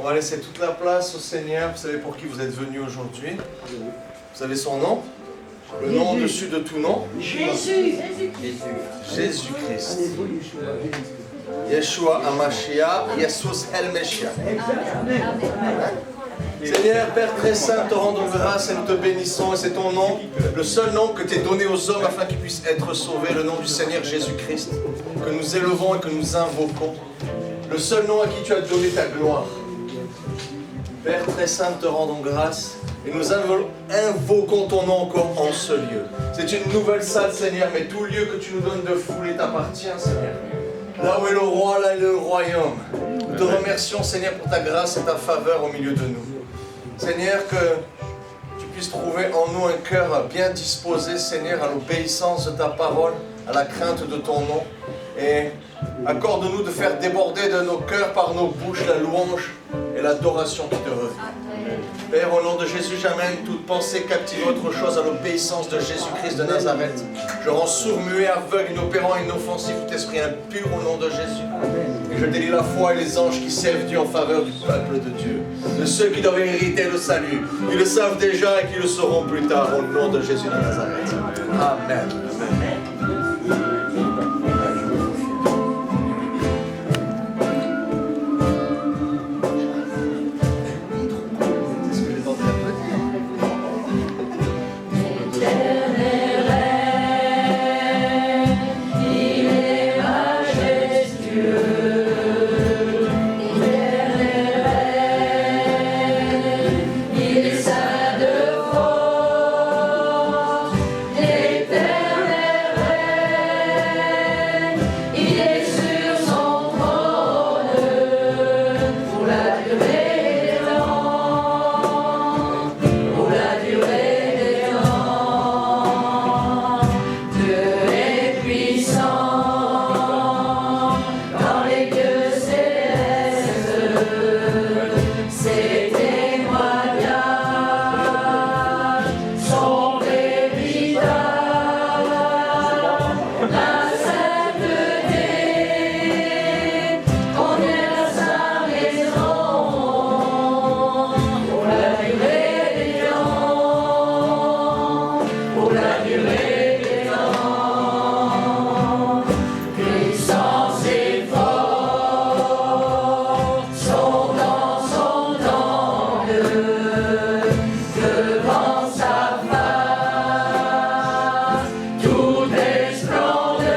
On va laisser toute la place au Seigneur. Vous savez pour qui vous êtes venus aujourd'hui? Vous savez son nom? Le nom au-dessus de tout nom? Jésus. Jésus-Christ. Yeshua HaMashiach, Jesus El Meshiach. Seigneur, Père très saint, te rendons grâce et nous te bénissons. Et c'est ton nom, le seul nom que tu as donné aux hommes afin qu'ils puissent être sauvés, le nom du Seigneur Jésus-Christ, que nous élevons et que nous invoquons. Le seul nom à qui tu as donné ta gloire. Père très saint, te rendons grâce et nous invoquons ton nom encore en ce lieu. C'est une nouvelle salle, Seigneur, mais tout lieu que tu nous donnes de fouler t'appartient, Seigneur. Là où est le roi, là est le royaume. Nous te remercions, Seigneur, pour ta grâce et ta faveur au milieu de nous. Seigneur, que tu puisses trouver en nous un cœur bien disposé, Seigneur, à l'obéissance de ta parole, à la crainte de ton nom. Et accorde-nous de faire déborder de nos cœurs par nos bouches la louange et l'adoration qui te revient. Père, au nom de Jésus, j'amène toute pensée captive autre chose à l'obéissance de Jésus-Christ de Nazareth. Je rends sourd, muet, aveugle, inopérant, inoffensif tout esprit impur au nom de Jésus. Et je délie la foi et les anges qui servent Dieu en faveur du peuple de Dieu, de ceux qui doivent hériter le salut. Ils le savent déjà et qui le sauront plus tard au nom de Jésus de Nazareth. Amen. Devant sa face, tout est splendeur.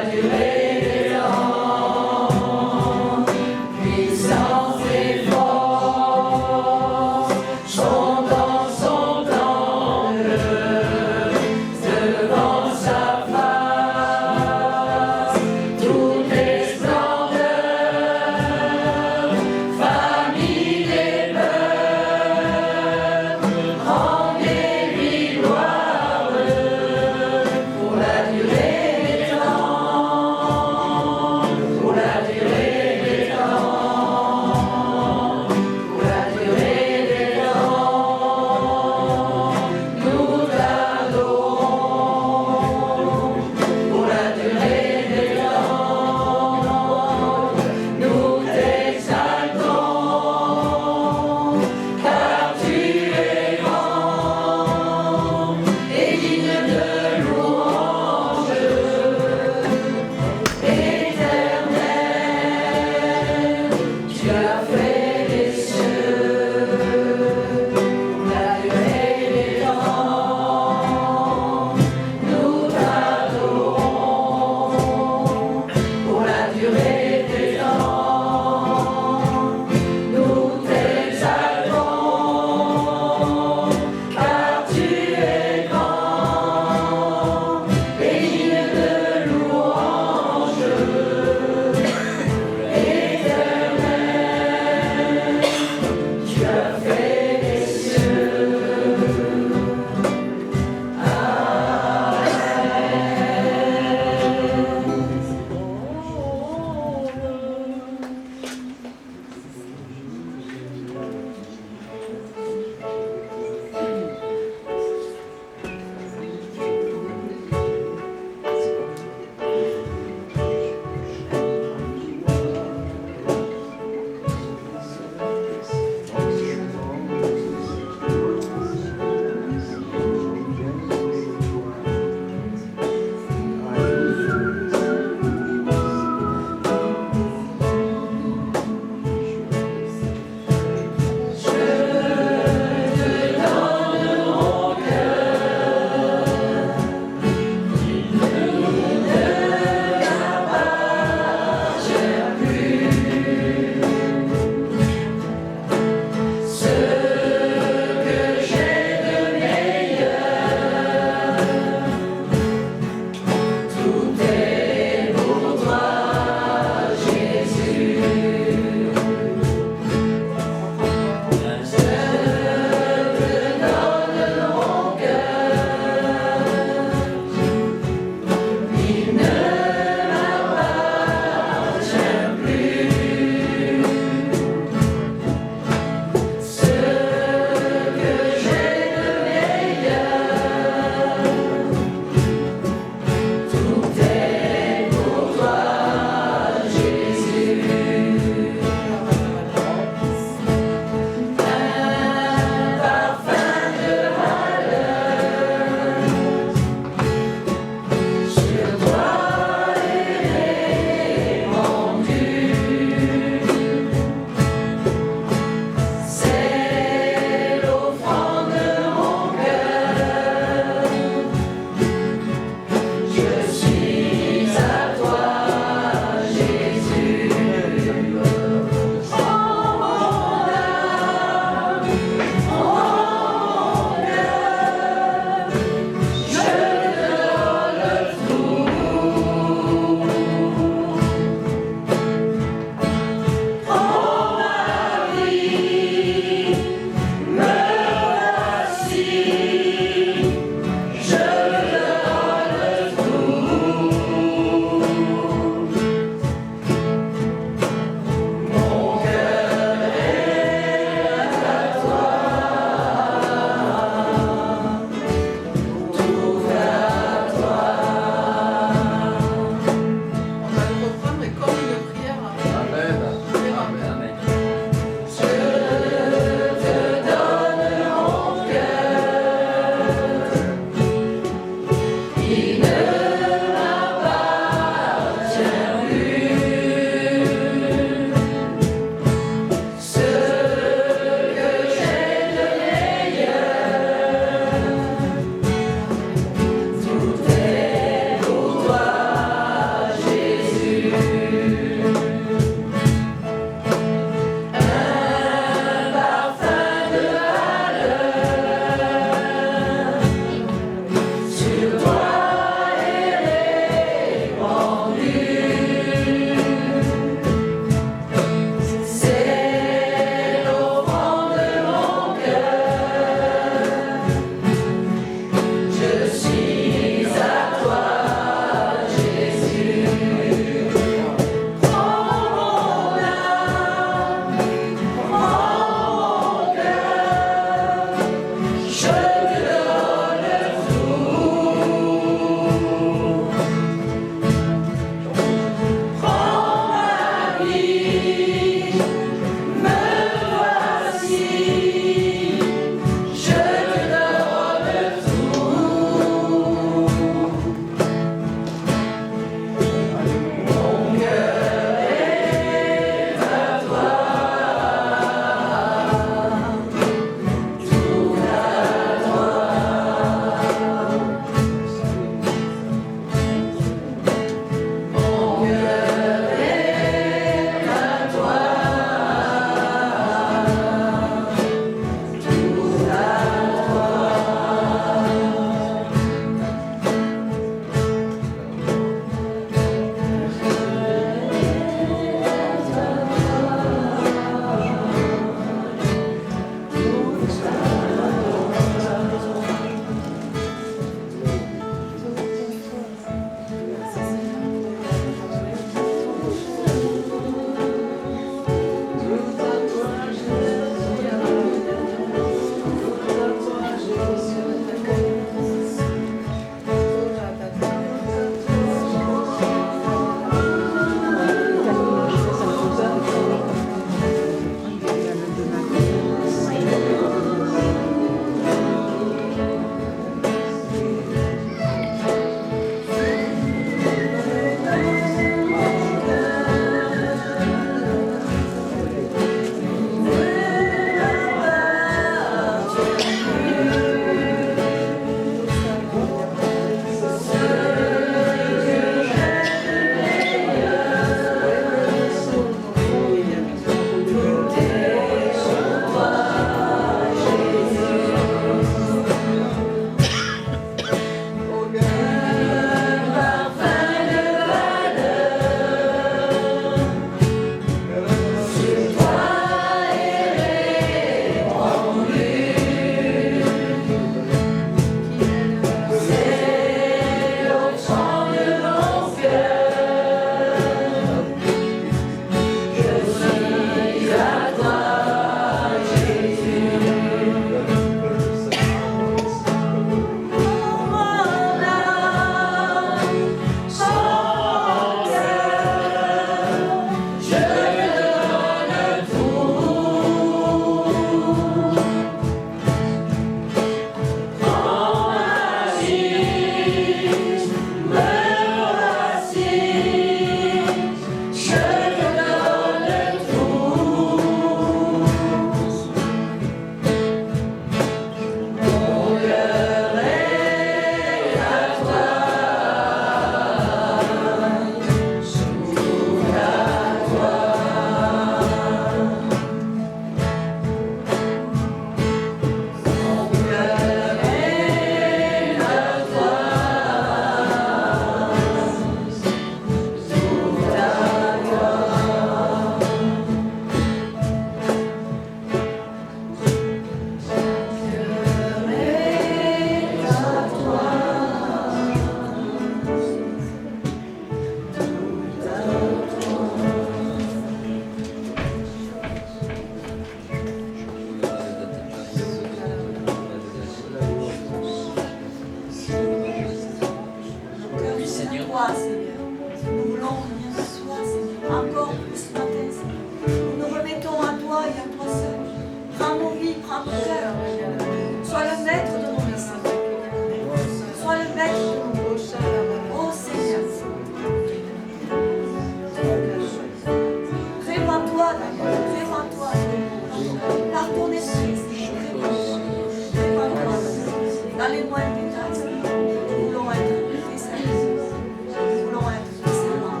Nous voulons être tes serviteurs. Nous voulons être tes servants.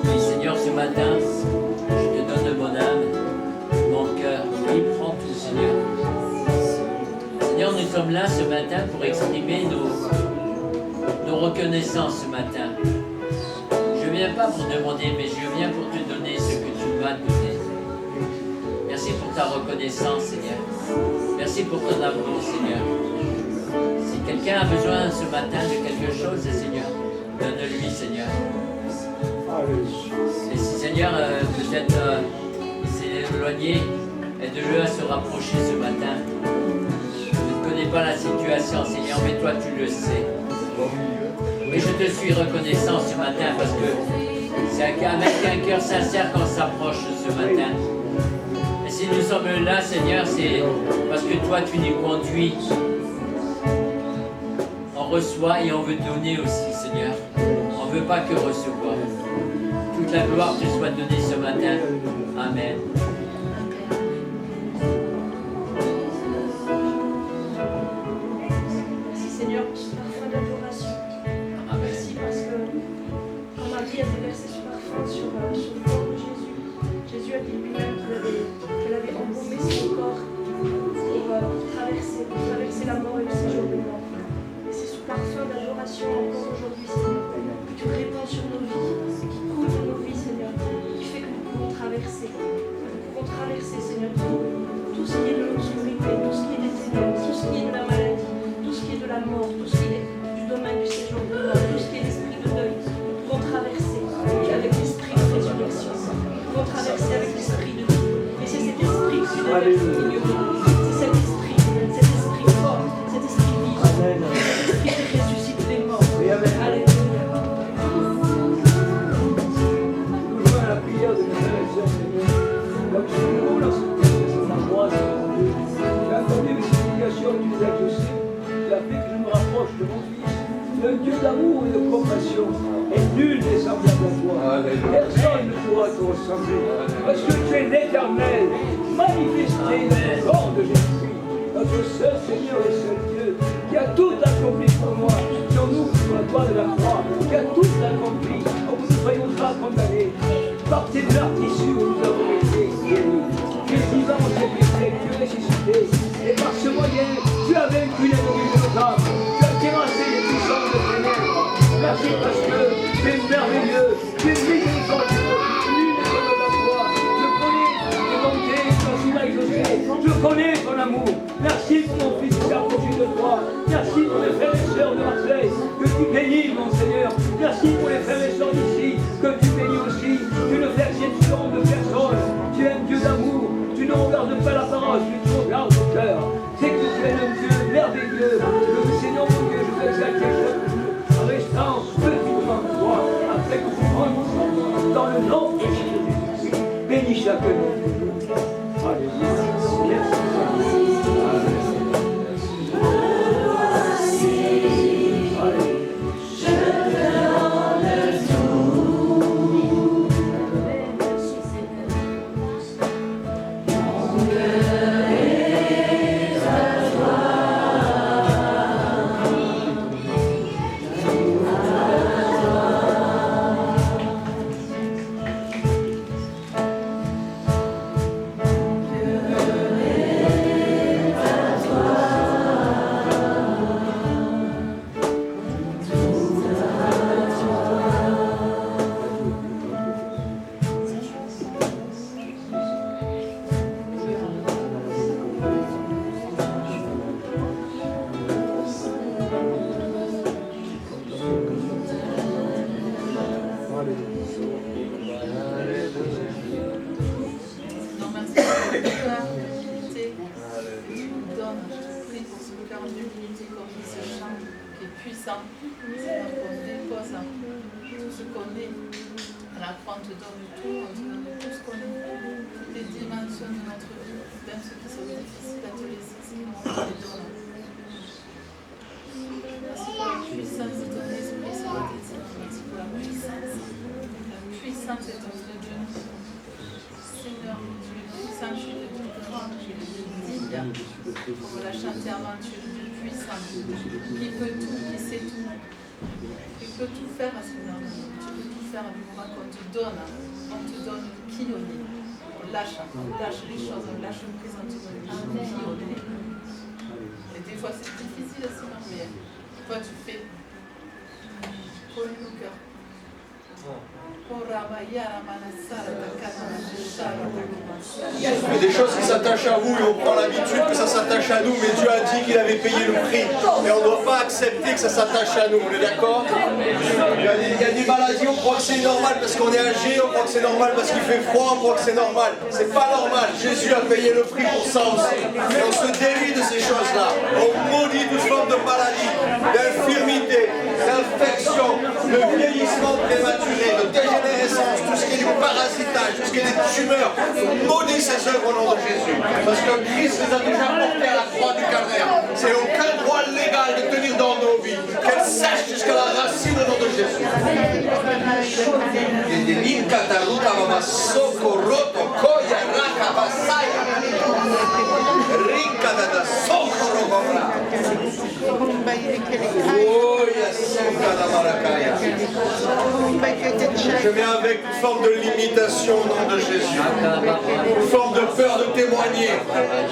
Oui, Seigneur, ce matin, je te donne mon âme, mon cœur. Oui, prends tout, Seigneur. Seigneur, nous sommes là ce matin pour exprimer nos reconnaissances ce matin. Je ne viens pas pour demander, mais je viens pour te donner ce que tu m'as donné. Merci pour ta reconnaissance, Seigneur. Merci pour ton amour, Seigneur. Si quelqu'un a besoin ce matin de quelque chose, Seigneur, donne-lui, Seigneur. Et si, Seigneur, peut-être il s'est éloigné, aide-le à se rapprocher ce matin. Je ne connais pas la situation, Seigneur, mais toi, tu le sais. Et je te suis reconnaissant ce matin parce que c'est avec un cœur sincère qu'on s'approche ce matin. Et si nous sommes là, Seigneur, c'est parce que toi, tu nous conduis. On reçoit et on veut donner aussi, Seigneur. On ne veut pas que recevoir. Toute la gloire te soit donnée ce matin. Amen. Merci Seigneur pour ce parfum d'adoration. Merci parce que quand Marie a déversé ce parfum sur le corps de Jésus, Jésus a dit lui-même qu'elle avait embaumé son corps pour traverser la mort et le séjour de mort. Et c'est ce parfum d'adoration encore aujourd'hui, Seigneur, que tu répands sur nos vies, qui coule dans nos vies, Seigneur, qui fait que nous pouvons traverser. Nous pouvons traverser, Seigneur, tout ce qui est de l'obscurité, tout ce qui est des ténèbres, tout ce qui est de la maladie, tout ce qui est de la mort, tout ce qui est du domaine du séjour de mort, tout ce qui est l'esprit de deuil. Nous pouvons traverser avec l'esprit de résurrection. Nous pouvons traverser avec l'esprit de vie. Et c'est cet esprit que tu déverses au milieu de nous. C'est cet esprit fort, cet esprit vivant, cet esprit qui ressuscite les morts. Alléluia. Nous jouons à la prière de notre Seigneur, Seigneur. Comme tu nous lorsque c'est l'angoisse, tu as accordé mes supplications, tu les as exaucées. Tu as fait que je me rapproche de mon Fils, d'un Dieu d'amour et de compassion. Et nul n'est semblable à toi. Personne ne pourra te ressembler. Parce que tu es l'Éternel, manifesté dans le corps de Jésus-Christ. Notre seul Seigneur et seul Dieu, qui a tout accompli pour moi, sur nous, sur la toile de la croix, qui a tout accompli pour que nous ne soyons pas condamnés. Par tes meurtres issus où nous avons été guéris. Tu es vivant, tu es blessé, tu es ressuscité. Et par ce moyen, tu as vaincu l'ennemi de nos âmes. Tu as terrassé les puissances de ténèbres. Merci parce que tu es merveilleux, tu es miséricordieux, nul n'est comme à toi. Je connais tes bontés quand tu m'as exaucé. Je connais ton amour. Merci pour mon Fils qui s'est approché de toi. Merci pour les frères et sœurs de Marseille que tu bénis, mon Seigneur. Merci pour les frères et sœurs d'ici que tu bénis aussi. Tu ne fais exception de personne. Tu es un Dieu d'amour. Tu ne regardes pas la parole, tu regardes au cœur. C'est que tu es un Dieu merveilleux. Le Seigneur mon Dieu, je veux exalter en restant petit devant toi, après que tu rentres dans le nom de Jésus-Christ. Bénis chacun de nous. Alléluia. Merci. On l'a chanté avant, tu es le Dieu puissant, qui peut tout, qui sait tout, qui peut tout faire, Seigneur. Tu peux tout faire du moment qu'on te donne qui on est. On lâche les choses, on lâche le présent, on te donne qui on est. Et des fois c'est difficile, Seigneur, mais toi tu fais. Connais nos cœurs. Il y a des choses qui s'attachent à vous et on prend l'habitude que ça s'attache à nous, mais Dieu a dit qu'il avait payé le prix. Et on ne doit pas accepter que ça s'attache à nous, on est d'accord? Il y a des maladies, on croit que c'est normal parce qu'on est âgé, on croit que c'est normal parce qu'il fait froid, on croit que c'est normal. C'est pas normal, Jésus a payé le prix pour ça aussi. Et on se délie de ces choses-là. On maudit toute forme de maladie, d'infirmité, d'infection, de vieillissement prématuré, de dégénérescence, tout ce qui est du parasitage, tout ce qui est des tumeurs. Maudit ces œuvres au nom de Jésus. Parce que Christ les a déjà portées à la croix du calvaire. C'est aucun droit légal de tenir dans nos vies. Qu'elles sèchent jusqu'à la racine au nom de Jésus. Je mets avec une forme de limitation au nom de Jésus, une forme de peur de témoigner,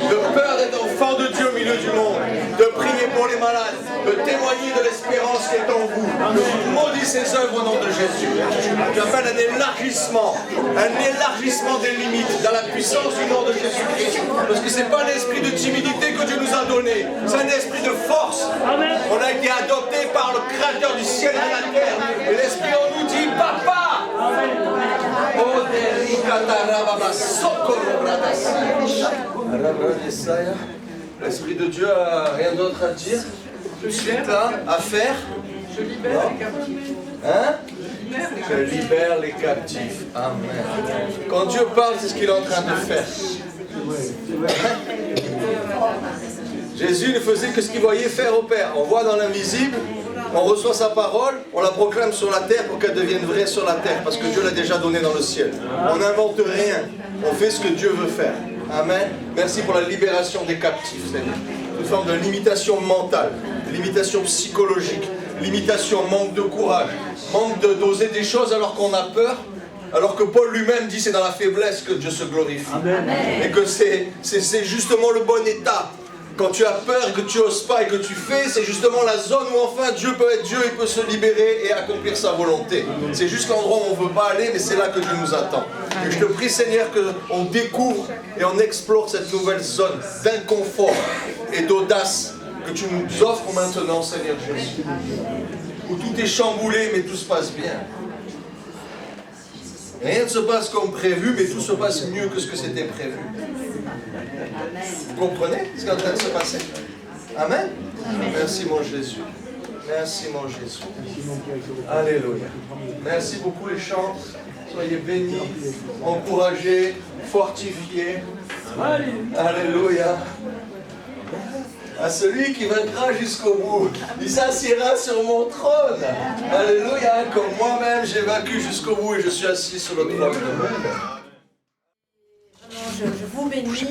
de peur d'être enfant de Dieu au milieu du monde, de prier pour les malades, de témoigner de l'espérance qui est en vous. Je maudis ces œuvres au nom de Jésus. J'appelle un élargissement des limites dans la puissance du nom de Jésus-Christ. Parce que ce n'est pas un esprit de timidité que Dieu nous a donné, c'est un esprit de force. On a été adopté par le Créateur du ciel et de la terre. Et l'esprit en nous dit Papa. L'esprit de Dieu a rien d'autre à dire. Je suis là à faire. Je libère les captifs. Hein? Je libère les captifs. Amen. Quand Dieu parle, c'est ce qu'il est en train de faire. Jésus ne faisait que ce qu'il voyait faire au Père. On voit dans l'invisible, on reçoit sa parole, on la proclame sur la terre pour qu'elle devienne vraie sur la terre, parce que Dieu l'a déjà donnée dans le ciel. On n'invente rien, on fait ce que Dieu veut faire. Amen. Merci pour la libération des captifs, Seigneur. Une forme de limitation mentale, limitation psychologique, limitation, manque de courage, manque d'oser des choses alors qu'on a peur. Alors que Paul lui-même dit c'est dans la faiblesse que Dieu se glorifie. Amen. Et que c'est justement le bon état. Quand tu as peur et que tu n'oses pas et que tu fais, c'est justement la zone où enfin Dieu peut être Dieu, il peut se libérer et accomplir sa volonté. C'est juste l'endroit où on ne veut pas aller, mais c'est là que Dieu nous attend. Et je te prie Seigneur qu'on découvre et on explore cette nouvelle zone d'inconfort et d'audace que tu nous offres maintenant, Seigneur Jésus. Où tout est chamboulé, mais tout se passe bien. Rien ne se passe comme prévu, mais tout se passe mieux que ce que c'était prévu. Vous comprenez ce qui est en train de se passer? Amen. Merci mon Jésus. Merci mon Jésus. Alléluia. Merci beaucoup les chants. Soyez bénis, encouragés, fortifiés. Alléluia. À celui qui vaincra jusqu'au bout, il s'assiera sur mon trône. Alléluia, comme moi-même j'ai vaincu jusqu'au bout et je suis assis sur le trône de Dieu. Je vous bénis, je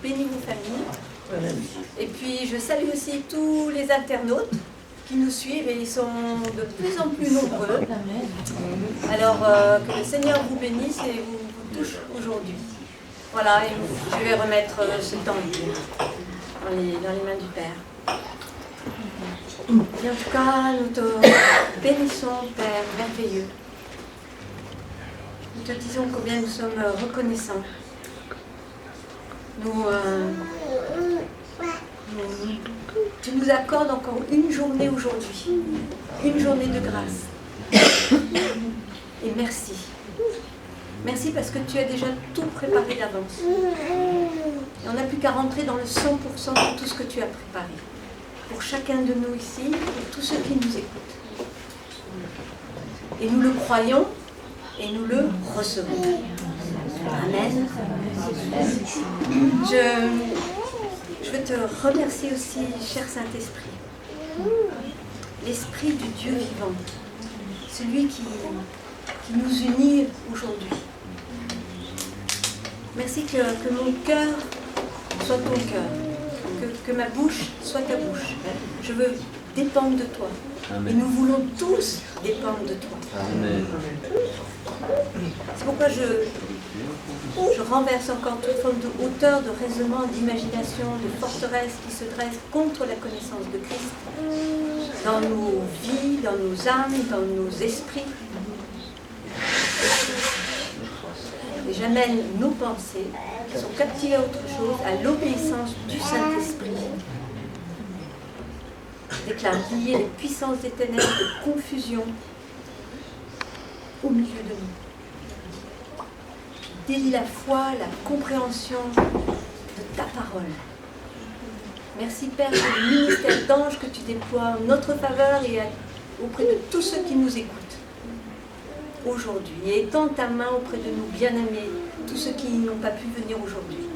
bénis vos familles. Et puis je salue aussi tous les internautes qui nous suivent et ils sont de plus en plus nombreux. Alors que le Seigneur vous bénisse et vous touche aujourd'hui. Voilà, et je vais remettre ce temps dans les mains du Père. Et en tout cas, nous te bénissons, Père merveilleux. Nous te disons combien nous sommes reconnaissants. Tu nous accordes encore une journée aujourd'hui, une journée de grâce. Et merci. Merci parce que tu as déjà tout préparé d'avance. Et on n'a plus qu'à rentrer dans le 100% de tout ce que tu as préparé. Pour chacun de nous ici et pour tous ceux qui nous écoutent. Et nous le croyons et nous le recevons. Amen. Je veux te remercier aussi, cher Saint-Esprit. L'Esprit du Dieu vivant. Celui qui nous unit aujourd'hui. Merci que mon cœur soit ton cœur, que ma bouche soit ta bouche. Je veux dépendre de toi. Et nous voulons tous dépendre de toi. Amen. C'est pourquoi je renverse encore toute forme de hauteur, de raisonnement, d'imagination, de forteresse qui se dresse contre la connaissance de Christ dans nos vies, dans nos âmes, dans nos esprits. Et j'amène nos pensées qui sont captivées à autre chose, à l'obéissance du Saint-Esprit. Je déclare lier les puissances des ténèbres de confusion au milieu de nous. Je délie la foi, la compréhension de ta parole. Merci Père pour le ministère d'ange que tu déploies en notre faveur et auprès de tous ceux qui nous écoutent aujourd'hui. Et étends ta main auprès de nous bien-aimés, tous ceux qui n'ont pas pu venir aujourd'hui.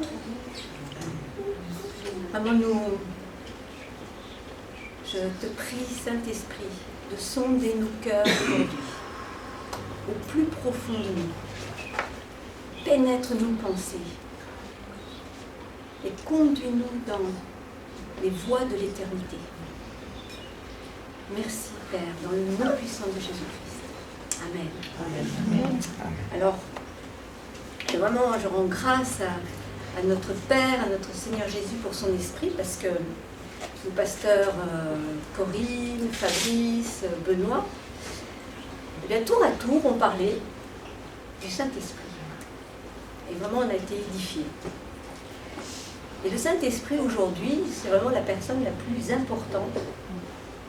Vraiment, je te prie, Saint-Esprit, de sonder nos cœurs aujourd'hui, au plus profond de nous. Pénètre nos pensées et conduis-nous dans les voies de l'éternité. Merci, Père, dans le nom puissant de Jésus-Christ. Amen. Amen. Alors, je rends grâce à notre Père, à notre Seigneur Jésus pour son esprit, parce que le pasteur Corinne, Fabrice, Benoît, eh bien, tour à tour, on parlait du Saint-Esprit. Et vraiment, on a été édifiés. Et le Saint-Esprit, aujourd'hui, c'est vraiment la personne la plus importante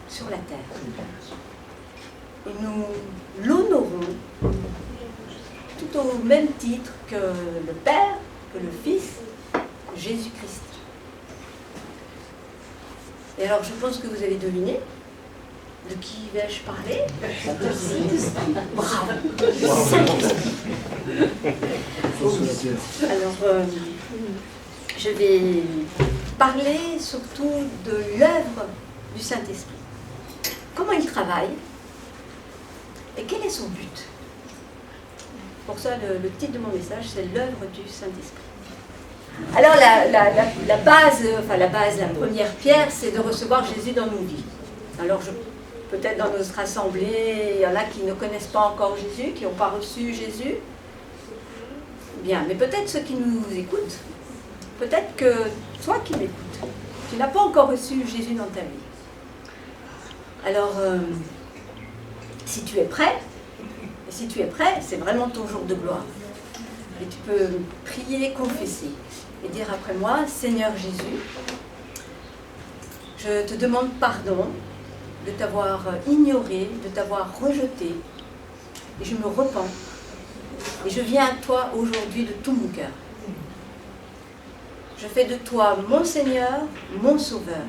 sur la terre. Et nous l'honorons tout au même titre que le Père, que le Fils, que Jésus-Christ. Et alors, je pense que vous avez deviné de qui vais-je parler? Bravo! Alors, je vais parler surtout de l'œuvre du Saint-Esprit. Comment il travaille et quel est son but? Pour ça, le titre de mon message, c'est l'œuvre du Saint-Esprit. Alors, la première pierre, c'est de recevoir Jésus dans nos vies. Alors, peut-être dans notre assemblée, il y en a qui ne connaissent pas encore Jésus, qui n'ont pas reçu Jésus. Bien, mais peut-être ceux qui nous écoutent, peut-être que toi qui m'écoutes, tu n'as pas encore reçu Jésus dans ta vie. Alors, si tu es prêt, c'est vraiment ton jour de gloire. Et tu peux prier, confesser et dire après moi, Seigneur Jésus, je te demande pardon de t'avoir ignoré, de t'avoir rejeté, et je me repens. Et je viens à toi aujourd'hui de tout mon cœur. Je fais de toi mon Seigneur, mon Sauveur.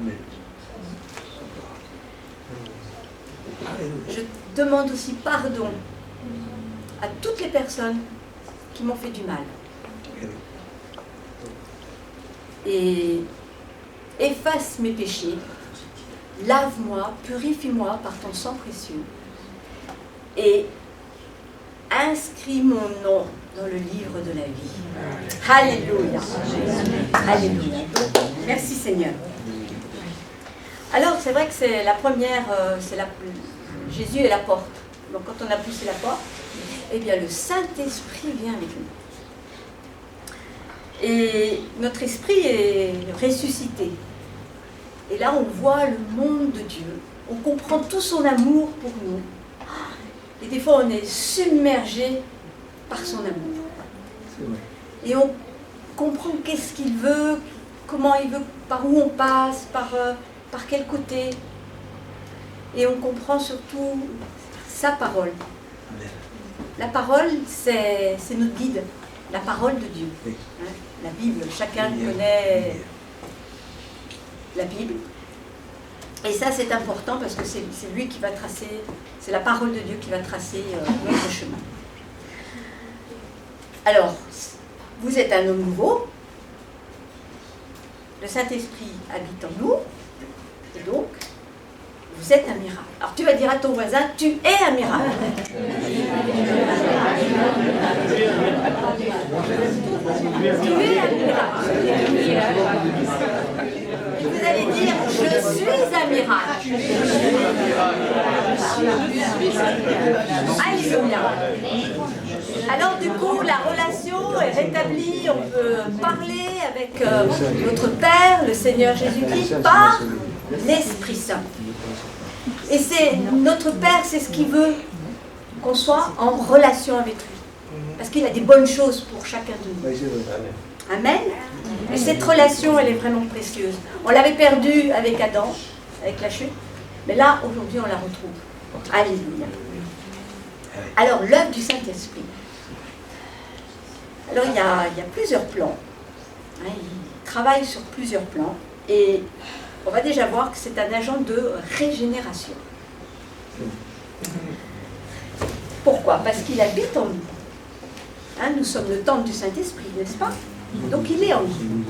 Je demande aussi pardon à toutes les personnes qui m'ont fait du mal. Et efface mes péchés, lave-moi, purifie-moi par ton sang précieux. Et inscris mon nom dans le livre de la vie. Alléluia. Alléluia. Merci Seigneur. Alors c'est vrai que c'est la première, Jésus est la porte. Donc quand on a poussé la porte, eh bien le Saint-Esprit vient avec nous. Et notre esprit est ressuscité. Et là on voit le monde de Dieu. On comprend tout son amour pour nous. Et des fois, on est submergé par son amour. Et on comprend qu'est-ce qu'il veut, comment il veut, par où on passe, par quel côté. Et on comprend surtout sa parole. La parole, c'est notre guide, la parole de Dieu. Hein, la Bible, chacun connaît la Bible. Et ça, c'est important parce que c'est lui qui va tracer, c'est la parole de Dieu qui va tracer notre chemin. Alors, vous êtes un homme nouveau, le Saint-Esprit habite en nous, et donc, vous êtes un miracle. Alors, tu vas dire à ton voisin, tu es un miracle. Vous allez dire, je suis un miracle. Alléluia. Alors du coup, la relation est rétablie, on peut parler avec notre Père, le Seigneur Jésus-Christ, par l'Esprit Saint. Et c'est notre Père, c'est ce qu'il veut, qu'on soit en relation avec lui. Parce qu'il a des bonnes choses pour chacun de nous. Amen. Et cette relation, elle est vraiment précieuse. On l'avait perdue avec Adam, avec la chute, mais là, aujourd'hui, on la retrouve. Alléluia. Alors, l'œuvre du Saint-Esprit. Alors, il y a plusieurs plans. Il travaille sur plusieurs plans. Et on va déjà voir que c'est un agent de régénération. Pourquoi? Parce qu'il habite en nous. Nous sommes le temple du Saint-Esprit, n'est-ce pas? Donc il est en nous.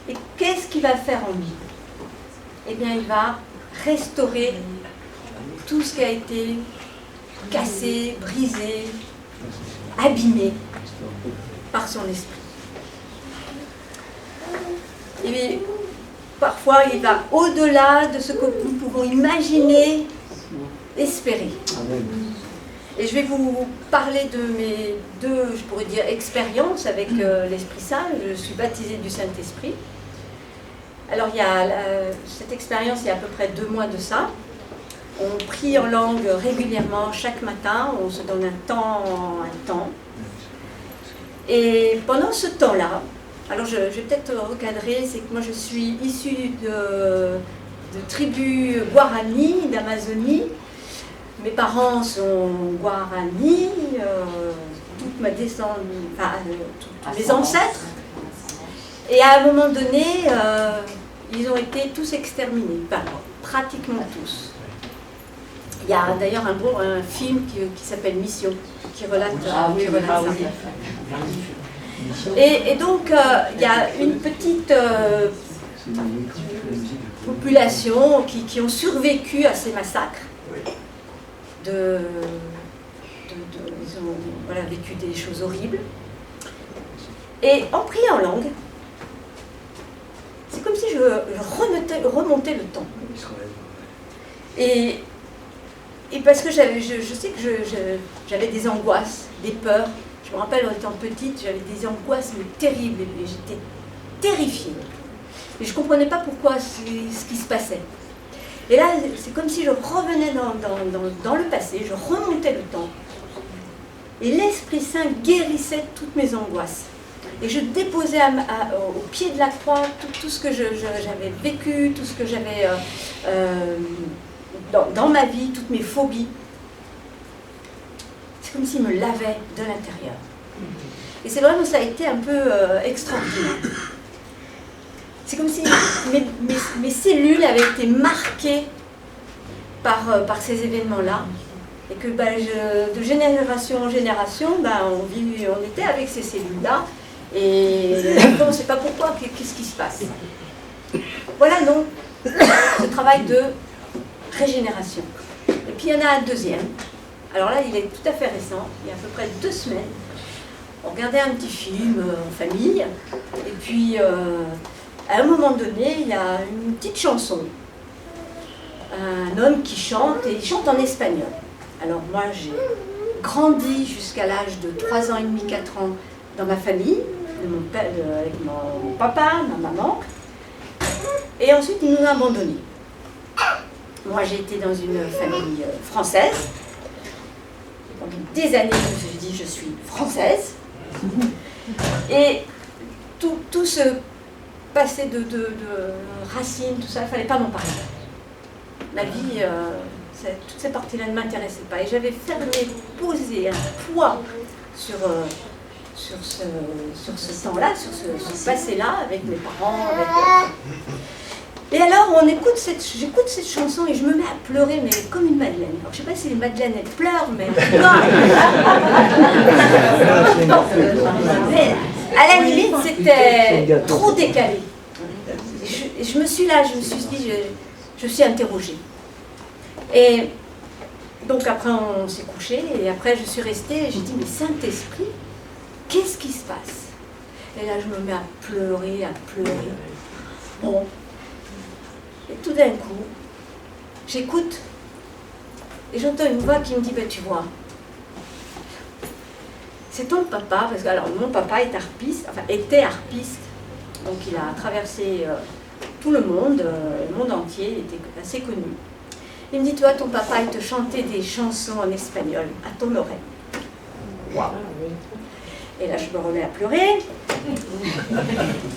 Et qu'est-ce qu'il va faire en nous? Eh bien, il va restaurer tout ce qui a été cassé, brisé, abîmé par son esprit. Et parfois, il va au-delà de ce que nous pouvons imaginer, espérer. Et je vais vous parler de mes deux, je pourrais dire, expériences avec l'Esprit Saint. Je suis baptisée du Saint-Esprit. Alors, il y a cette expérience, il y a à peu près 2 mois de ça. On prie en langue régulièrement, chaque matin. On se donne un temps. Et pendant ce temps-là, alors je vais peut-être recadrer, c'est que moi je suis issue de tribus Guarani, d'Amazonie. Mes parents sont Guarani, toute ma descendance, tous mes ancêtres. Et à un moment donné, ils ont été tous exterminés, pratiquement tous. Il y a d'ailleurs un film qui s'appelle Mission, qui relate ça. Et donc, il y a une petite population qui ont survécu à ces massacres. Ils ont vécu des choses horribles. Et en priant en langue, c'est comme si je remontais le temps. Et parce que je sais que j'avais des angoisses, des peurs. Je me rappelle en étant petite, j'avais des angoisses terribles et j'étais terrifiée. Et je ne comprenais pas pourquoi ce qui se passait. Et là, c'est comme si je revenais dans le passé, je remontais le temps. Et l'Esprit Saint guérissait toutes mes angoisses. Et je déposais au pied de la croix tout ce que j'avais vécu, tout ce que j'avais dans ma vie, toutes mes phobies. C'est comme s'il me lavait de l'intérieur. Et c'est vraiment, ça a été un peu extraordinaire. C'est comme si mes cellules avaient été marquées par ces événements-là. Et que de génération en génération, on était avec ces cellules-là. Et on ne sait pas pourquoi, qu'est-ce qui se passe. Voilà donc ce travail de régénération. Et puis il y en a un deuxième. Alors là, il est tout à fait récent, il y a à peu près 2 semaines. On regardait un petit film en famille. Et puis, à un moment donné, il y a une petite chanson. Un homme qui chante, et il chante en espagnol. Alors moi, j'ai grandi jusqu'à l'âge de 3 ans et demi, 4 ans dans ma famille, avec mon papa, ma maman. Et ensuite, il nous a abandonnés. Moi, j'ai été dans une famille française. Pendant des années, je me suis dit, je suis française. Et tout ce passé de racines, tout ça, il ne fallait pas m'en parler. Ma vie, toutes ces parties-là ne m'intéressaient pas. Et j'avais posé un poids sur ce temps-là, sur ce passé-là, avec mes parents. Et alors, j'écoute cette chanson et je me mets à pleurer, mais comme une madeleine. Alors, je ne sais pas si les madeleines, elles pleurent, mais... Mais à la limite, c'était trop décalé. Et je me suis dit, je suis interrogée. Et donc après, on s'est couché, et après, je suis restée, et j'ai dit, mais Saint-Esprit, qu'est-ce qui se passe? Et là, je me mets à pleurer, Bon. Et tout d'un coup, j'écoute et j'entends une voix qui me dit, ben, tu vois, c'est ton papa, parce que alors, mon papa est harpiste, enfin était harpiste, donc il a traversé tout le monde entier, il était assez connu. Il me dit, toi, ton papa, il te chantait des chansons en espagnol à ton oreille. Waouh. Et là, je me remets à pleurer.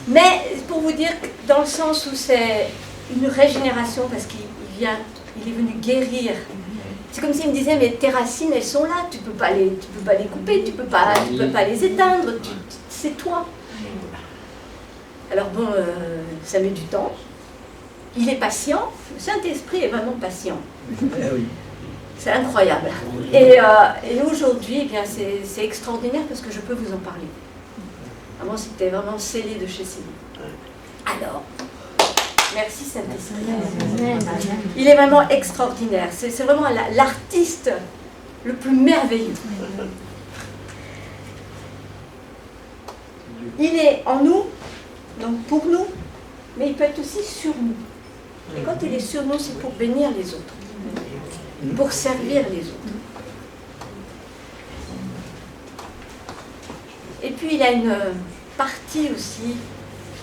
Mais pour vous dire, dans le sens où c'est une régénération, parce qu'il est venu guérir. C'est comme s'il me disait, mais tes racines, elles sont là, tu peux pas les couper, tu peux pas les éteindre, c'est toi. Alors bon, ça met du temps. Il est patient, le Saint-Esprit est vraiment patient. C'est incroyable. Et aujourd'hui, eh bien, c'est extraordinaire parce que je peux vous en parler. Avant, c'était vraiment scellé de chez scellé. Alors, merci Saint-Esprit. Il est vraiment extraordinaire. C'est vraiment l'artiste le plus merveilleux. Il est en nous, donc pour nous, mais il peut être aussi sur nous. Et quand il est sur nous, c'est pour bénir les autres, pour servir les autres. Et puis il a une partie aussi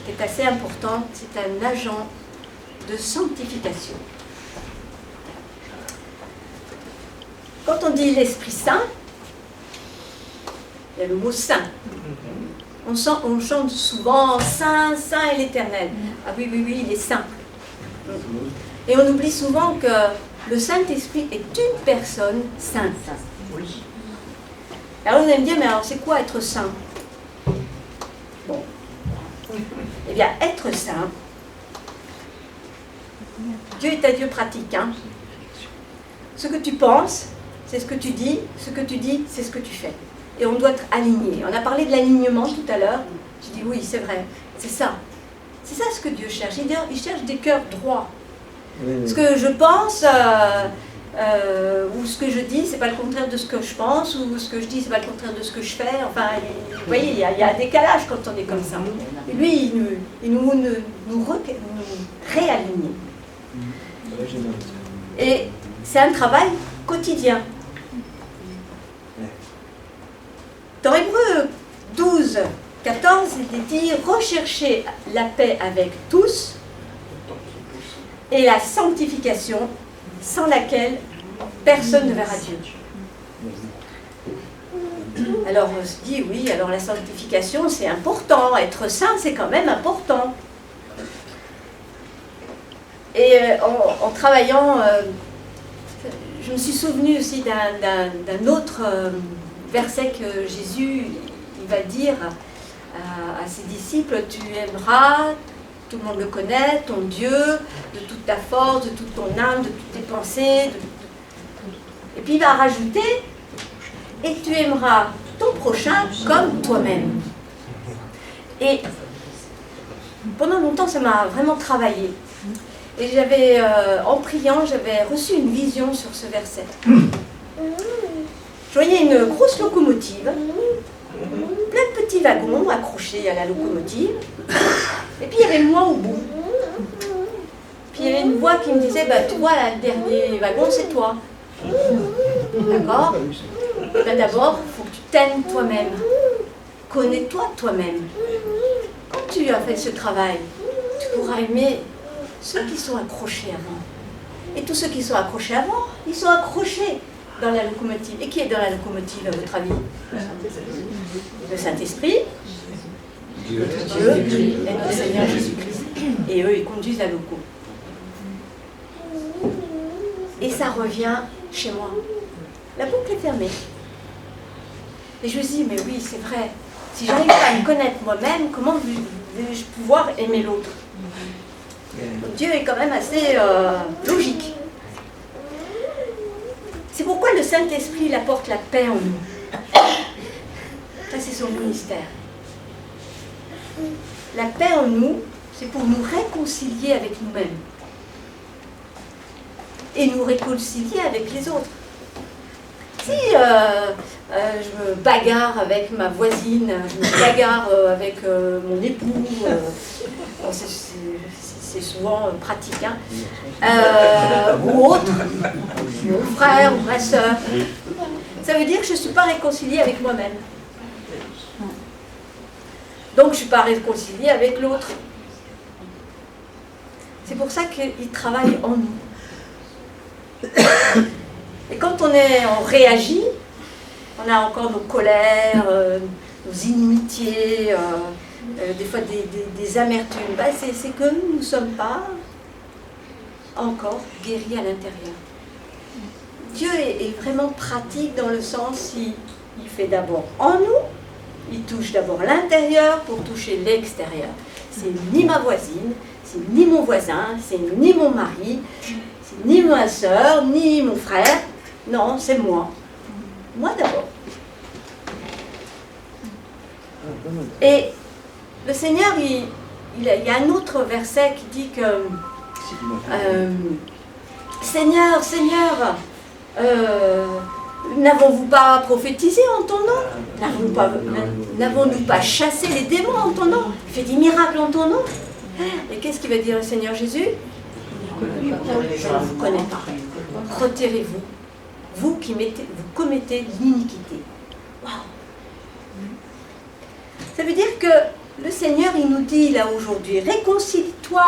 qui est assez importante, c'est un agent de sanctification. Quand on dit l'Esprit Saint, il y a le mot Saint. On chante souvent Saint, Saint et l'Éternel. Ah oui, il est saint. Et on oublie souvent que le Saint-Esprit est une personne sainte. Alors vous allez me dire, mais alors c'est quoi être saint? Bon. Eh bien, être saint, Dieu est un Dieu pratique. Hein. Ce que tu penses, c'est ce que tu dis. Ce que tu dis, c'est ce que tu fais. Et on doit être aligné. On a parlé de l'alignement tout à l'heure. Je dis oui, c'est vrai. C'est ça. C'est ça ce que Dieu cherche. Il cherche des cœurs droits. Ce que je pense ou ce que je dis, c'est pas le contraire de ce que je pense, ou ce que je dis, c'est pas le contraire de ce que je fais. Enfin, vous voyez, il y a un décalage quand on est comme ça. Et lui, il nous réaligne. Et c'est un travail quotidien. Dans Hébreux 12, 14, il est dit « Recherchez la paix avec tous et la sanctification sans laquelle personne ne verra Dieu. » Alors on se dit « Oui, alors la sanctification c'est important, être saint c'est quand même important. » Et en travaillant, je me suis souvenue aussi d'un autre verset que Jésus il va dire à ses disciples, tu aimeras, tout le monde le connaît, ton Dieu, de toute ta force, de toute ton âme, de toutes tes pensées. Et puis il va rajouter, et tu aimeras ton prochain comme toi-même. Et pendant longtemps, ça m'a vraiment travaillé. Et en priant, j'avais reçu une vision sur ce verset. Je voyais une grosse locomotive, plein de petits wagons accrochés à la locomotive, et puis il y avait moi au bout. Puis il y avait une voix qui me disait, bah, tu vois, là, le dernier wagon, c'est toi. D'accord? Et bien d'abord, il faut que tu t'aimes toi-même. Connais-toi toi-même. Quand tu as fait ce travail, tu pourras aimer ceux qui sont accrochés avant. Et tous ceux qui sont accrochés avant, ils sont accrochés dans la locomotive. Et qui est dans la locomotive, à votre avis? Le Saint-Esprit, notre Dieu et notre Seigneur Jésus-Christ. Et eux, ils conduisent la loco. Et ça revient chez moi. La boucle est fermée. Et je me dis, mais oui, c'est vrai. Si j'arrive pas à me connaître moi-même, comment vais-je pouvoir aimer l'autre? Dieu est quand même assez logique. C'est pourquoi le Saint-Esprit il apporte la paix en nous. Ça, c'est son ministère. La paix en nous, c'est pour nous réconcilier avec nous-mêmes. Et nous réconcilier avec les autres. si je me bagarre avec ma voisine, je me bagarre avec mon époux, bon, c'est souvent pratique, hein, ou autre, mon frère ou ma soeur, ça veut dire que je ne suis pas réconciliée avec moi-même. Donc je ne suis pas réconciliée avec l'autre. C'est pour ça qu'il travaille en nous. Et quand on réagit, on a encore nos colères, nos inimitiés, des fois des amertumes. Ben c'est que nous ne sommes pas encore guéris à l'intérieur. Dieu est vraiment pratique dans le sens, il fait d'abord en nous, il touche d'abord l'intérieur pour toucher l'extérieur. C'est ni ma voisine, c'est ni mon voisin, c'est ni mon mari, c'est ni ma soeur, ni mon frère. Non, c'est moi. Moi d'abord. Et le Seigneur, il y a un autre verset qui dit que Seigneur, Seigneur, n'avons-vous pas prophétisé en ton nom? N'avons-nous pas chassé les démons en ton nom? Fait des miracles en ton nom? Et qu'est-ce qu'il va dire le Seigneur Jésus? Je ne vous connais pas. Retirez-vous, vous qui vous commettez l'iniquité. Wow. Ça veut dire que le Seigneur, il nous dit là aujourd'hui, réconcilie-toi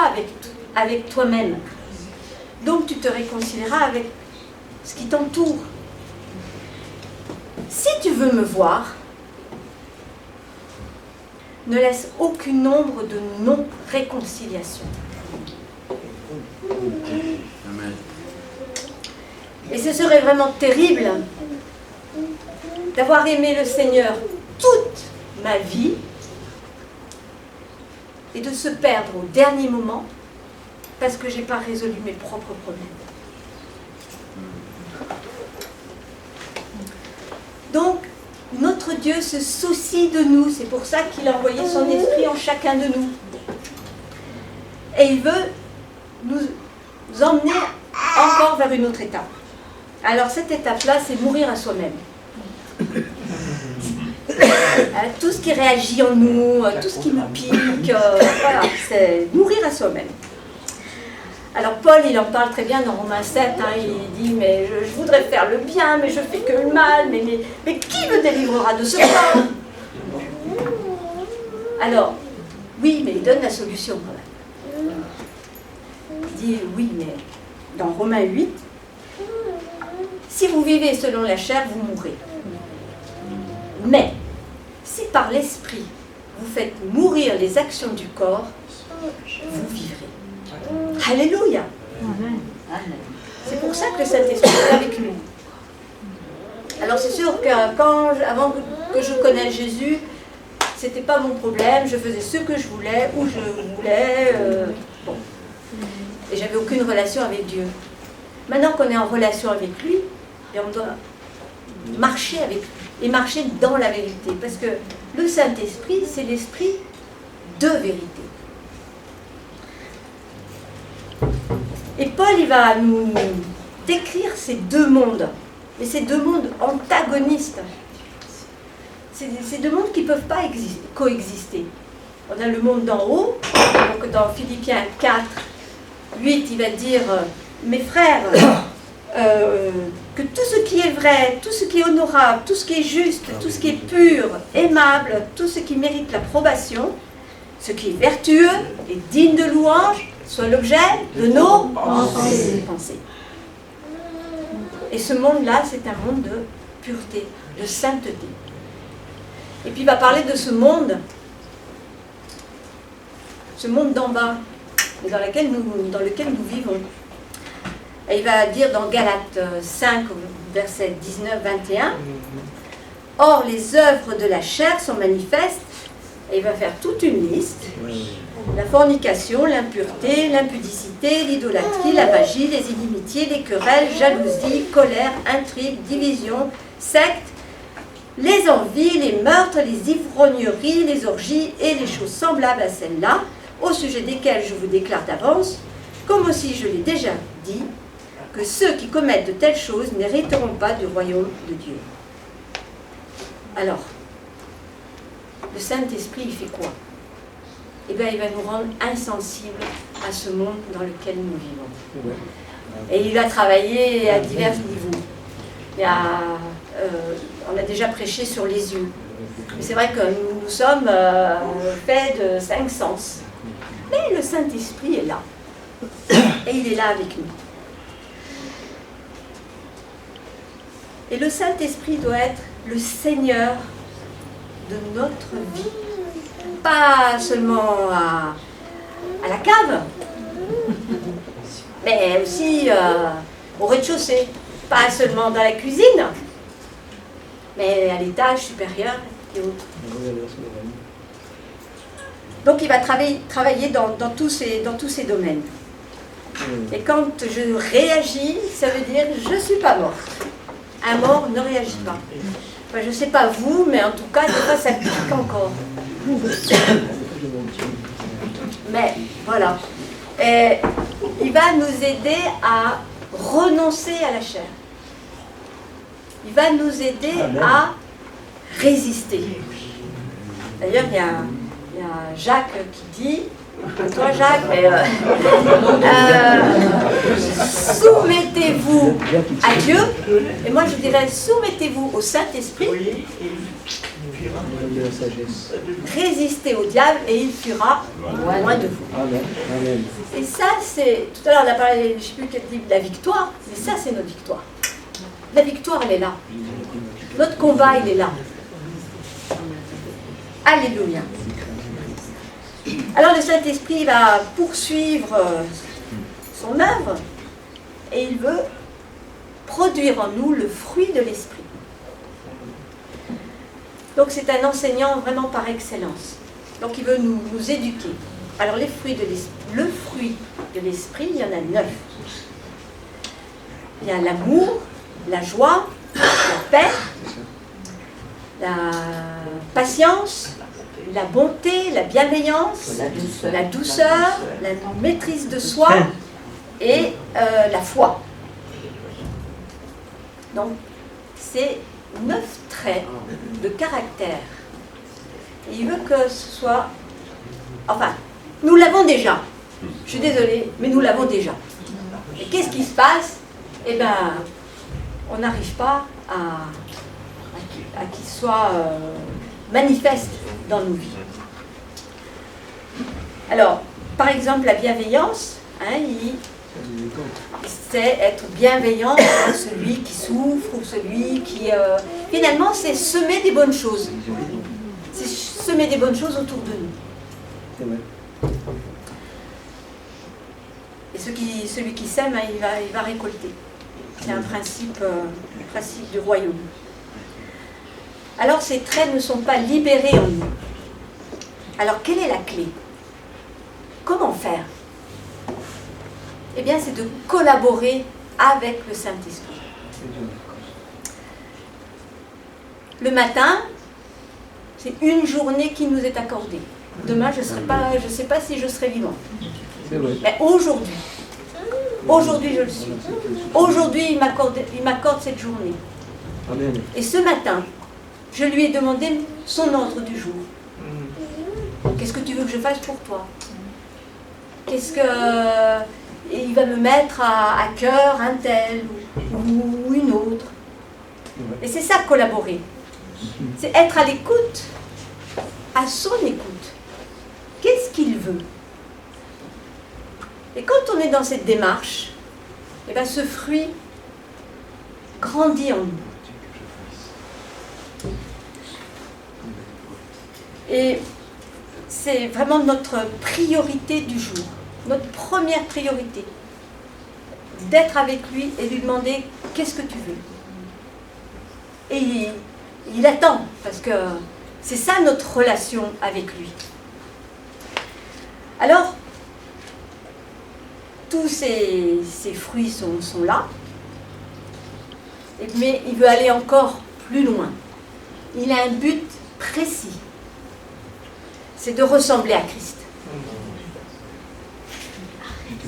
avec toi-même. Donc tu te réconcilieras avec ce qui t'entoure. Si tu veux me voir, ne laisse aucune ombre de non-réconciliation. Amen. Et ce serait vraiment terrible d'avoir aimé le Seigneur toute ma vie et de se perdre au dernier moment parce que je n'ai pas résolu mes propres problèmes. Donc, notre Dieu se soucie de nous. C'est pour ça qu'il a envoyé son esprit en chacun de nous. Et il veut nous emmener encore vers une autre étape. Alors, cette étape-là, c'est mourir à soi-même. Tout ce qui réagit en nous, tout ce qui nous pique, voilà, c'est mourir à soi-même. Alors Paul, il en parle très bien dans Romains 7, hein, il dit, mais je voudrais faire le bien, mais je fais que le mal, mais qui me délivrera de ce corps? Alors, oui, mais il donne la solution quand même. Il dit, oui, mais dans Romains 8, si vous vivez selon la chair, vous mourrez. Mais, si par l'esprit, vous faites mourir les actions du corps, vous vivrez. Alléluia. C'est pour ça que le Saint-Esprit est avec nous. Alors c'est sûr que avant que je connaisse Jésus, c'était pas mon problème, je faisais ce que je voulais, où je voulais, bon. Et j'avais aucune relation avec Dieu. Maintenant qu'on est en relation avec lui, et on doit marcher avec lui, et marcher dans la vérité. Parce que le Saint-Esprit, c'est l'esprit de vérité. Et Paul, il va nous décrire ces deux mondes, mais ces deux mondes antagonistes. Ces deux mondes qui ne peuvent pas coexister. On a le monde d'en haut, donc dans Philippiens 4, 8, il va dire « Mes frères, que tout ce qui est vrai, tout ce qui est honorable, tout ce qui est juste, tout ce qui est pur, aimable, tout ce qui mérite l'approbation, ce qui est vertueux et digne de louange, soit l'objet de nos pensées. » Et ce monde-là, c'est un monde de pureté, de sainteté. Et puis il va parler de ce monde d'en bas, dans lequel nous vivons. Et il va dire dans Galates 5, versets 19-21, « Or, les œuvres de la chair sont manifestes, et il va faire toute une liste, la fornication, l'impureté, l'impudicité, l'idolâtrie, la magie, les inimitiés, les querelles, jalousie, colère, intrigue, division, secte, les envies, les meurtres, les ivrogneries, les orgies et les choses semblables à celles-là, au sujet desquelles je vous déclare d'avance, comme aussi je l'ai déjà dit, que ceux qui commettent de telles choses n'hériteront pas du royaume de Dieu. Alors, le Saint-Esprit, il fait quoi? Eh bien, il va nous rendre insensibles à ce monde dans lequel nous vivons. Et il va travailler à divers niveaux. On a déjà prêché sur les yeux. Mais c'est vrai que nous sommes faits de 5 sens. Mais le Saint-Esprit est là. Et il est là avec nous. Et le Saint-Esprit doit être le Seigneur de notre vie. Pas seulement à la cave, mais aussi au rez-de-chaussée. Pas seulement dans la cuisine, mais à l'étage supérieur et autres. Donc il va travailler dans tous ces domaines. Et quand je réagis, ça veut dire je ne suis pas morte. Un mort ne réagit pas. Enfin, je ne sais pas vous, mais en tout cas, des fois ça pique encore. Mais voilà. Et il va nous aider à renoncer à la chair. Il va nous aider à résister. D'ailleurs, il y a Jacques qui dit, toi Jacques, mais soumettez-vous à Dieu, et moi je dirais soumettez-vous au Saint-Esprit, résistez au diable et il fuira loin de vous. Et ça c'est, tout à l'heure on a parlé, je ne sais plus quel livre, la victoire, mais ça c'est notre victoire. La victoire elle est là. Notre combat il est là. Alléluia. Alors le Saint-Esprit va poursuivre son œuvre et il veut produire en nous le fruit de l'Esprit. Donc c'est un enseignant vraiment par excellence. Donc il veut nous éduquer. Alors les fruits de l'Esprit, le fruit de l'Esprit, il y en a 9. Il y a l'amour, la joie, la paix, la patience, la bonté, la bienveillance, la douceur, la maîtrise de soi et la foi. Donc, c'est 9 traits de caractère. Et il veut que ce soit... Enfin, nous l'avons déjà. Je suis désolée, mais nous l'avons déjà. Et qu'est-ce qui se passe? Eh bien, on n'arrive pas à qu'il soit manifeste dans nos vies. Alors, par exemple, la bienveillance, c'est être bienveillant à celui qui souffre ou celui qui... finalement, c'est semer des bonnes choses. C'est semer des bonnes choses autour de nous. C'est vrai. Et celui qui sème, il va récolter. C'est un principe du royaume. Alors, ces traits ne sont pas libérés en nous. Alors, quelle est la clé? Comment faire? Eh bien, c'est de collaborer avec le Saint-Esprit. Le matin, c'est une journée qui nous est accordée. Demain, je ne sais pas si je serai vivant. Mais aujourd'hui, je le suis. Aujourd'hui, il m'accorde cette journée. Amen. Et ce matin, je lui ai demandé son ordre du jour. Qu'est-ce que tu veux que je fasse pour toi? Qu'est-ce que... Et il va me mettre à cœur un tel ou une autre. Et c'est ça, collaborer. C'est être à l'écoute, à son écoute. Qu'est-ce qu'il veut? Et quand on est dans cette démarche, eh bien, ce fruit grandit en nous. Et c'est vraiment notre priorité du jour, notre première priorité, d'être avec lui et lui demander « Qu'est-ce que tu veux ?» Et il attend, parce que c'est ça notre relation avec lui. Alors, tous ces fruits sont là, mais il veut aller encore plus loin. Il a un but précis. C'est de ressembler à Christ.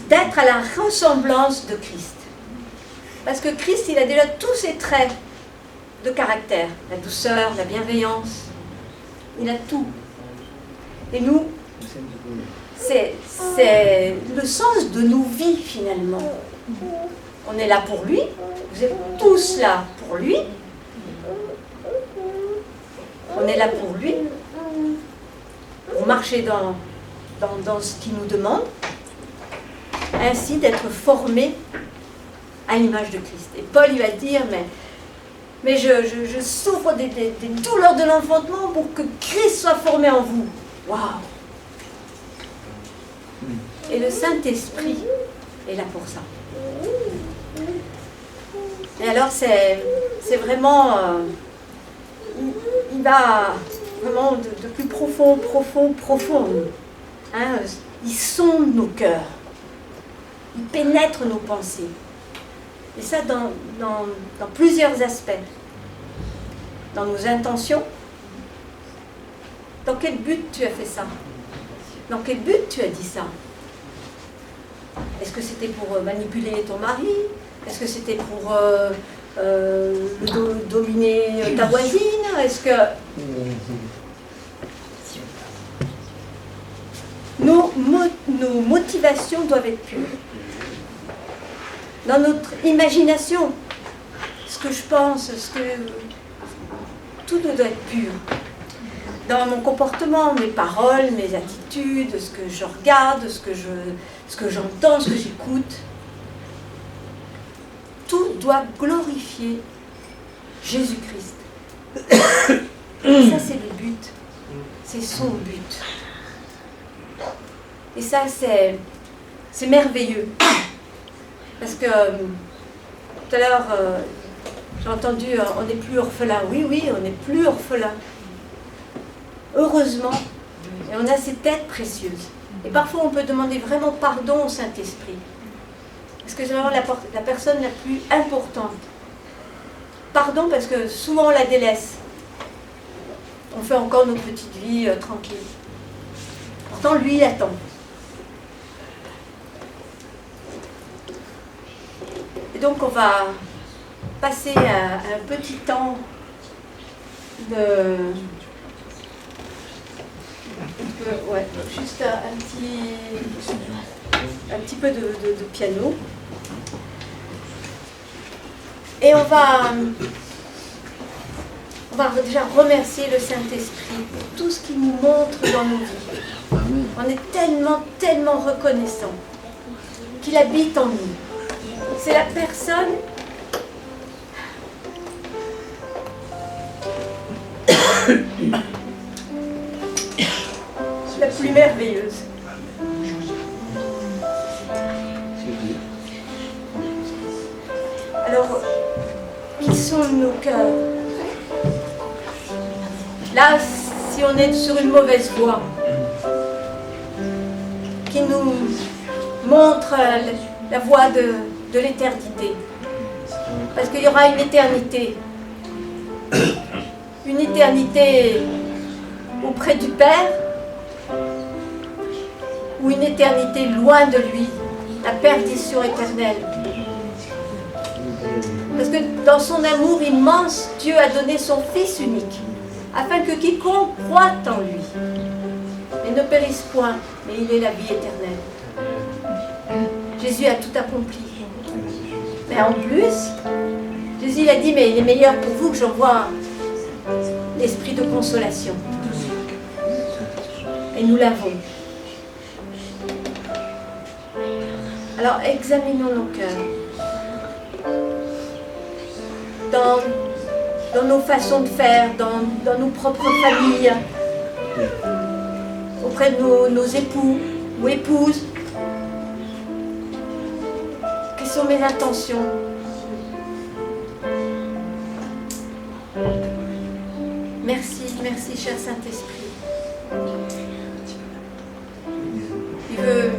D'être à la ressemblance de Christ. Parce que Christ, il a déjà tous ses traits de caractère. La douceur, la bienveillance. Il a tout. Et nous, c'est le sens de nos vies finalement. On est là pour lui. Vous êtes tous là pour lui. On est là pour lui. Pour marcher dans ce qu'il nous demande. Ainsi d'être formé à l'image de Christ. Et Paul, il va dire, mais je souffre des douleurs de l'enfantement pour que Christ soit formé en vous. Waouh! Et le Saint-Esprit est là pour ça. Et alors, c'est vraiment... il va vraiment de plus profond. Hein, il sonde nos cœurs. Il pénètre nos pensées. Et ça dans plusieurs aspects. Dans nos intentions. Dans quel but tu as fait ça? Dans quel but tu as dit ça? Est-ce que c'était pour manipuler ton mari? Est-ce que c'était pour dominer ta voisine? Est-ce que... Nos motivations doivent être pures. Dans notre imagination, ce que je pense, tout doit être pur. Dans mon comportement, mes paroles, mes attitudes, ce que je regarde, ce que j'entends, ce que j'écoute, tout doit glorifier Jésus-Christ. Ça, c'est le but. C'est son but. Et ça, c'est merveilleux. Parce que tout à l'heure, j'ai entendu, on n'est plus orphelin. Oui, on n'est plus orphelin. Heureusement, et on a cette aide précieuse. Et parfois, on peut demander vraiment pardon au Saint-Esprit. Parce que c'est vraiment la personne la plus importante. Pardon parce que souvent on la délaisse. On fait encore nos petites vies tranquilles. Pourtant, lui, il attend. Et donc, on va passer à un petit temps juste un petit peu de piano. Et on va déjà remercier le Saint-Esprit pour tout ce qu'il nous montre dans nos vies. On est tellement reconnaissant qu'il habite en nous. C'est la personne la plus merveilleuse. Alors, qui sont nos cœurs? Là, si on est sur une mauvaise voie, qui nous montre la voie de l'éternité. Parce qu'il y aura une éternité. Une éternité auprès du Père, ou une éternité loin de lui, la perdition éternelle. Parce que dans son amour immense, Dieu a donné son Fils unique, afin que quiconque croit en lui, et ne périsse point, mais il ait la vie éternelle. Jésus a tout accompli. Mais en plus, Jésus a dit, mais il est meilleur pour vous que j'envoie l'esprit de consolation. Et nous l'avons. Alors examinons nos cœurs. Dans nos façons de faire, dans nos propres familles, auprès de nos époux ou épouses. Quelles sont mes intentions? Merci cher Saint-Esprit. Il veut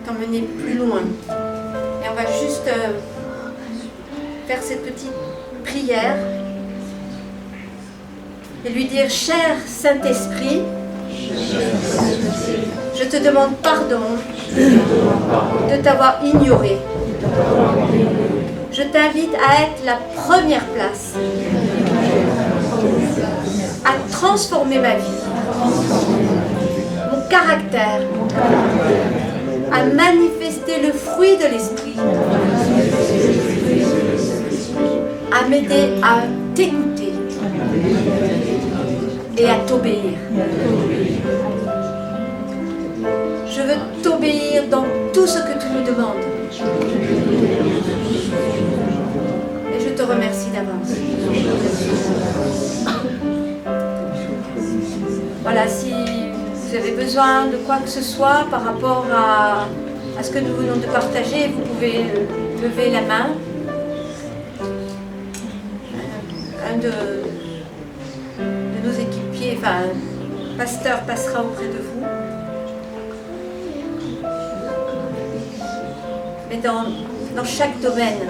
t'emmener plus loin. Et on va juste faire cette petite prière et lui dire, cher Saint-Esprit, je te demande pardon de t'avoir ignoré Je t'invite à être la première place, à transformer ma vie, mon caractère, à manifester le fruit de l'esprit, à m'aider à t'écouter et à t'obéir. Je veux t'obéir dans tout ce que tu me demandes. Et je te remercie d'avance. Voilà, si vous avez besoin de quoi que ce soit par rapport à ce que nous venons de partager, vous pouvez lever la main. Un de nos équipiers, enfin, un pasteur passera auprès de vous. Mais dans chaque domaine.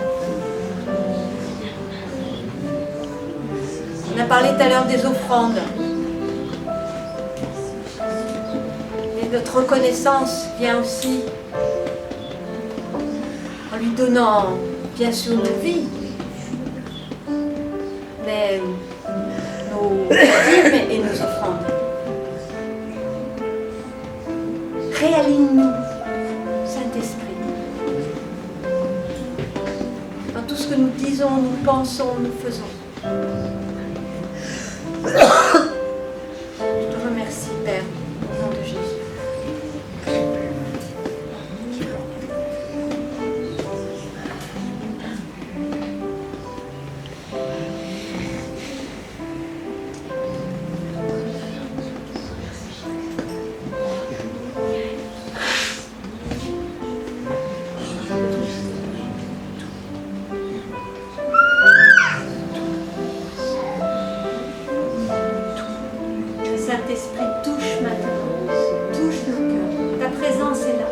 On a parlé tout à l'heure des offrandes. Et notre reconnaissance vient aussi en lui donnant, bien sûr, notre vie. Mais nos dîmes et nos offrandes. Réaligne-nous, Saint-Esprit. Dans tout ce que nous disons, nous pensons, nous faisons. Je te remercie, Père, au nom de Jésus. Saint-Esprit, touche maintenant, touche nos cœurs. Ta présence est là.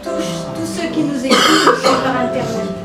Touche tous ceux qui nous écoutent par Internet.